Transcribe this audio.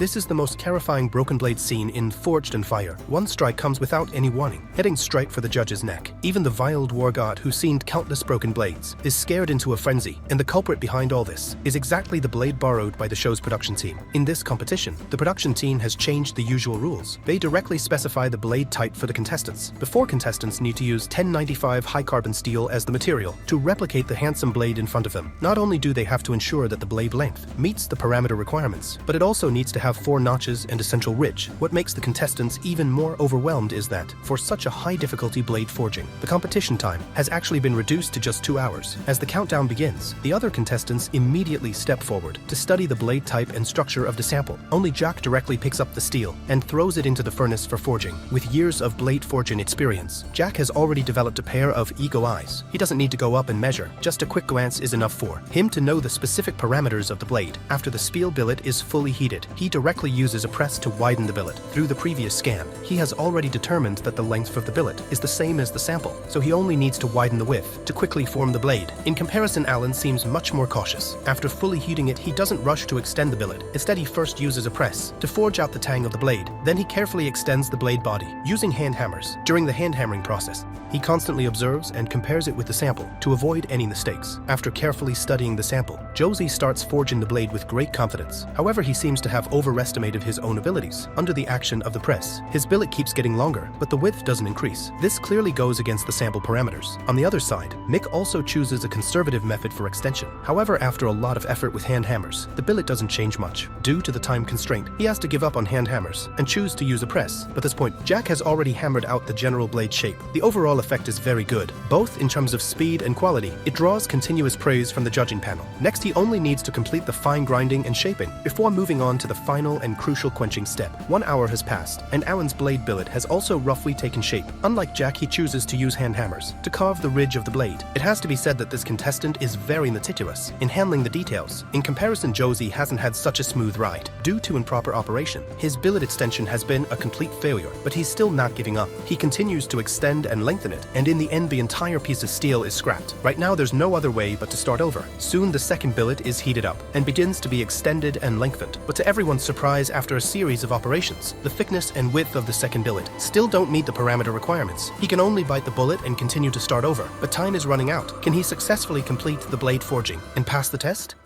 This is the most terrifying broken blade scene in Forged in Fire. One strike comes without any warning, heading straight for the judge's neck. Even the viled war god, who's seen countless broken blades, is scared into a frenzy, and the culprit behind all this is exactly the blade borrowed by the show's production team. In this competition, the production team has changed the usual rules. They directly specify the blade type for the contestants. Before, contestants need to use 1095 high-carbon steel as the material to replicate the handsome blade in front of them. Not only do they have to ensure that the blade length meets the parameter requirements, but it also needs to have 4 notches and a central ridge. What makes the contestants even more overwhelmed is that, for such a high difficulty blade forging, the competition time has actually been reduced to just 2 hours. As the countdown begins, the other contestants immediately step forward to study the blade type and structure of the sample. Only Jack directly picks up the steel and throws it into the furnace for forging. With years of blade forging experience, Jack has already developed a pair of eagle eyes. He doesn't need to go up and measure, just a quick glance is enough for him to know the specific parameters of the blade. After the steel billet is fully heated, he directly uses a press to widen the billet. Through the previous scan, he has already determined that the length of the billet is the same as the sample, so he only needs to widen the width to quickly form the blade. In comparison, Alan seems much more cautious. After fully heating it, he doesn't rush to extend the billet. Instead, he first uses a press to forge out the tang of the blade. Then he carefully extends the blade body, using hand hammers. During the hand hammering process, he constantly observes and compares it with the sample to avoid any mistakes. After carefully studying the sample, Josie starts forging the blade with great confidence. However, he seems to have overestimated his own abilities. Under the action of the press, his billet keeps getting longer, but the width doesn't increase. This clearly goes against the sample parameters. On the other side, Mick also chooses a conservative method for extension. However, after a lot of effort with hand hammers, the billet doesn't change much. Due to the time constraint, he has to give up on hand hammers and choose to use a press. At this point, Jack has already hammered out the general blade shape. The overall effect is very good, both in terms of speed and quality. It draws continuous praise from the judging panel. Next, he only needs to complete the fine grinding and shaping before moving on to the final and crucial quenching step. 1 hour has passed, and Alan's blade billet has also roughly taken shape. Unlike Jack, he chooses to use hand hammers to carve the ridge of the blade. It has to be said that this contestant is very meticulous in handling the details. In comparison, Josie hasn't had such a smooth ride. Due to improper operation, his billet extension has been a complete failure, but he's still not giving up. He continues to extend and lengthen it, and in the end, the entire piece of steel is scrapped. Right now, there's no other way but to start over. Soon, the second billet is heated up and begins to be extended and lengthened. But to everyone's surprise, after a series of operations, the thickness and width of the second billet still don't meet the parameter requirements. He can only bite the bullet and continue to start over, but time is running out. Can he successfully complete the blade forging and pass the test?